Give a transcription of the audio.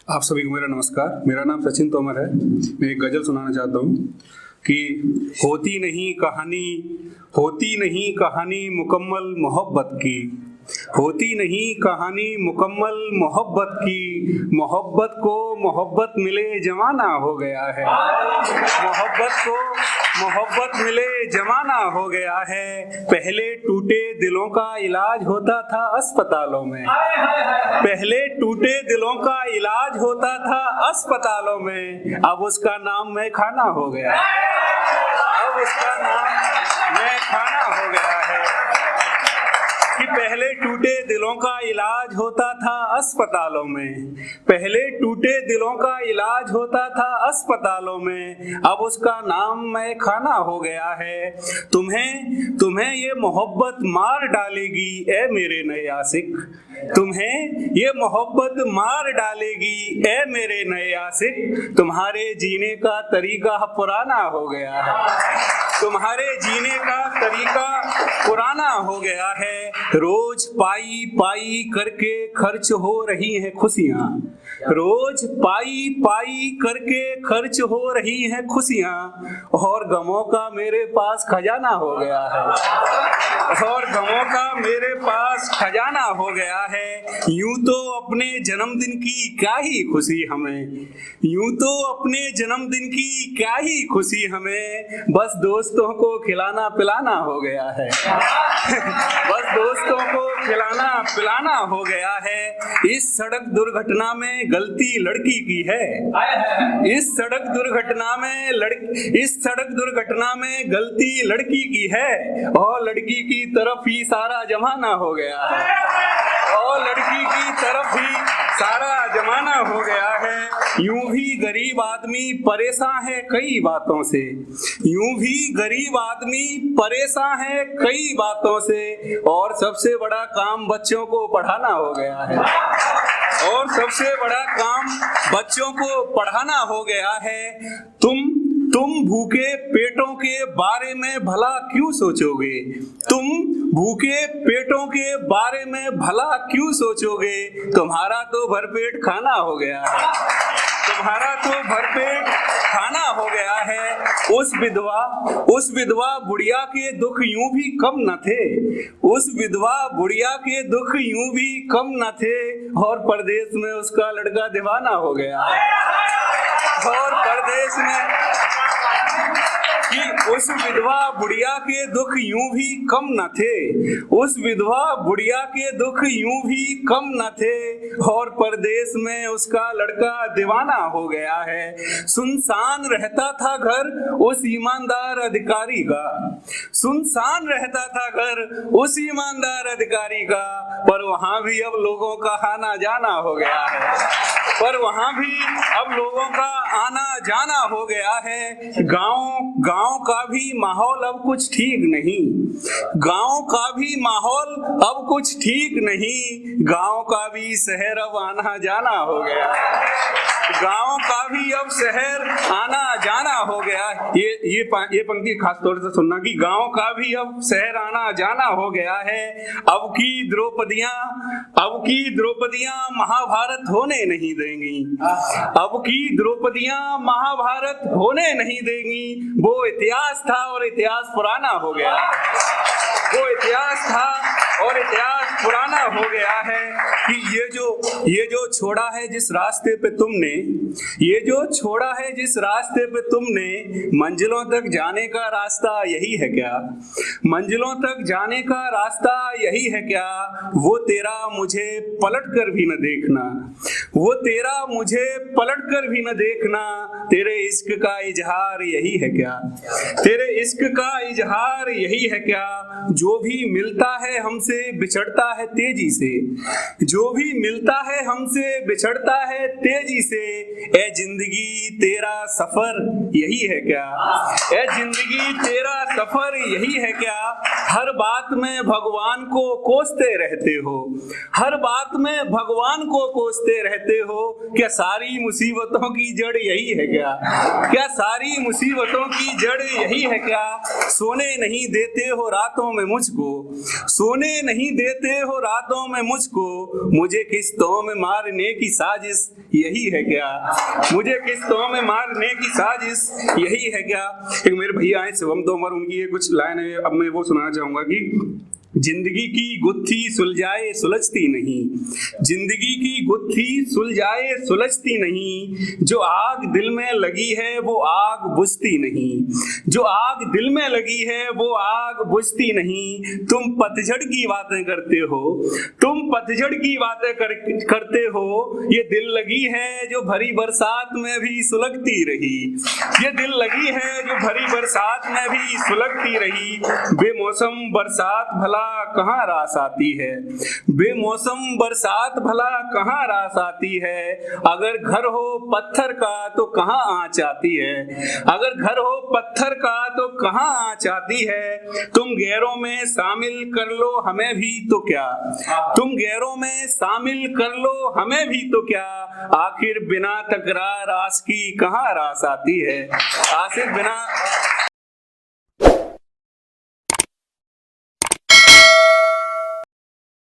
आप सभी को मेरा नमस्कार। मेरा नाम सचिन तोमर है। मैं एक गज़ल सुनाना चाहता हूँ कि होती नहीं कहानी मुकम्मल मोहब्बत की, होती नहीं कहानी मुकम्मल मोहब्बत की, मोहब्बत को मोहब्बत मिले जमाना हो गया है, मोहब्बत को मोहब्बत मिले जमाना हो गया है। पहले टूटे दिलों का इलाज होता था अस्पतालों में, पहले टूटे दिलों का इलाज होता था अस्पतालों में, अब उसका नाम मैं खाना हो गया है, अब उसका नाम मैं खाना हो गया है। कि पहले टूटे दिलों का इलाज होता था अस्पतालों में, पहले टूटे दिलों का इलाज होता था अस्पतालों में, अब उसका नाम मैं खाना हो गया है। तुम्हें ये मोहब्बत मार डालेगी ए मेरे नए आशिक, तुम्हें ये मोहब्बत मार डालेगी ए मेरे नए आशिक। तुम्हारे जीने का तरीका पुराना हो गया है, तुम्हारे जीने का तरीका पुराना हो गया है। रोज पाई पाई करके खर्च हो रही हैं खुशियाँ, रोज पाई पाई करके खर्च हो रही हैं खुशियाँ, और गमों का मेरे पास खजाना हो गया है, और गमों का मेरे पास खजाना हो गया है। यूं तो अपने जन्मदिन की क्या ही खुशी हमें, यूं तो अपने जन्मदिन की क्या ही खुशी हमें, बस दोस्तों को खिलाना पिलाना हो गया है, बस दोस्तों को खिलाना पिलाना हो गया है। इस सड़क दुर्घटना में गलती लड़की की है, इस सड़क दुर्घटना में गलती लड़की की है, और लड़की की तरफ ही सारा जमाना हो गया है, और लड़की की तरफ ही सारा जमाना हो गया है। यूं भी गरीब आदमी परेशान है कई बातों से, यूं भी गरीब आदमी परेशान है कई बातों से, और सबसे बड़ा काम बच्चों को पढ़ाना हो गया है, और सबसे बड़ा काम बच्चों को पढ़ाना हो गया है। तुम भूखे पेटों के बारे में भला क्यों सोचोगे, तुम भूखे पेटों के बारे में भला क्यों सोचोगे, तुम्हारा तो भरपेट खाना हो गया है, तुम्हारा तो भरपेट खाना हो गया है। उस विधवा बुढ़िया के दुख यूं भी कम न थे, उस विधवा बुढ़िया के दुख यूं भी कम न थे, और परदेश में उसका लड़का दीवाना हो गया है, और परदेश में कि उस विधवा बुढ़िया के दुख यूं भी कम न थे, उस विधवा बुढ़िया के दुख यूं भी कम न थे, और परदेश में उसका लड़का दीवाना हो गया है। सुनसान रहता था घर उस ईमानदार अधिकारी का, सुनसान रहता था घर उस ईमानदार अधिकारी का, पर वहां भी अब लोगों का आना जाना हो गया है, पर वहां भी अब लोगों का आना जाना हो गया है। गांव का भी माहौल अब कुछ ठीक नहीं, गांव का भी माहौल अब कुछ ठीक नहीं, गांव का भी शहर अब आना जाना हो गया है, गांव का भी अब शहर आना जाना हो गया। ये पंक्ति खास तौर से सुनना कि गांव का भी अब शहर आना जाना हो गया है। अब की द्रौपदियां महाभारत होने नहीं देंगी, अब की द्रौपदियां महाभारत होने नहीं देंगी। वो इतिहास था और इतिहास पुराना हो गया, वो इतिहास था और इतिहास पुराना हो गया है। कि ये जो छोड़ा है जिस रास्ते पे तुमने, ये जो छोड़ा है जिस रास्ते पे तुमने, मंजिलों तक जाने का रास्ता यही है क्या, मंजिलों तक जाने का रास्ता यही है क्या। वो तेरा मुझे पलट कर भी न देखना, वो तेरा मुझे पलट कर भी न देखना, तेरे इश्क का इजहार यही है क्या, तेरे इश्क का इजहार यही है क्या। जो भी मिलता है हमसे बिछड़ता है तेजी से, जो भी मिलता है हमसे बिछड़ता है तेजी से, ए जिंदगी तेरा सफर यही है क्या, ए जिंदगी तेरा सफर यही है क्या। हर बात में भगवान को कोसते रहते हो, हर बात में भगवान को कोसते रहते रहते हो, क्या सारी मुसीबतों की जड़ यही है क्या? क्या सारी मुसीबतों की जड़ यही है क्या? सोने नहीं देते हो रातों में मुझको, सोने नहीं देते हो रातों में मुझको, मुझे किस्तों में मारने की साजिश यही है क्या? मुझे किस्तों में मारने की साजिश यही है क्या? एक मेरे भैया हैं शिवम तोमर, उनकी ये कुछ लाइन है, अब मैं वो सुनाना चाहूंगा कि जिंदगी की गुत्थी सुलझाए सुलझती नहीं, जिंदगी की गुत्थी सुलझाए सुलझती नहीं, जो आग दिल में लगी है वो आग बुझती नहीं, जो आग दिल में लगी है वो आग बुझती नहीं। तुम पतझड़ की बातें करते हो, तुम पतझड़ की बातें करते हो, ये दिल लगी है जो भरी बरसात में भी सुलगती रही, ये दिल लगी है जो भरी बरसात में भी सुलगती रही। बेमौसम बरसात भला कहाँ रास आती है, बेमौसम बरसात भला कहाँ रास आती है, अगर घर हो पत्थर का तो कहाँ आँच आती है, अगर घर हो पत्थर का तो कहाँ आँच आती है। तुम गैरों में शामिल कर लो हमें भी तो क्या, तुम गैरों में शामिल कर लो हमें भी तो क्या, आखिर बिना तकरार आस की कहाँ रास आती है, आखिर बिना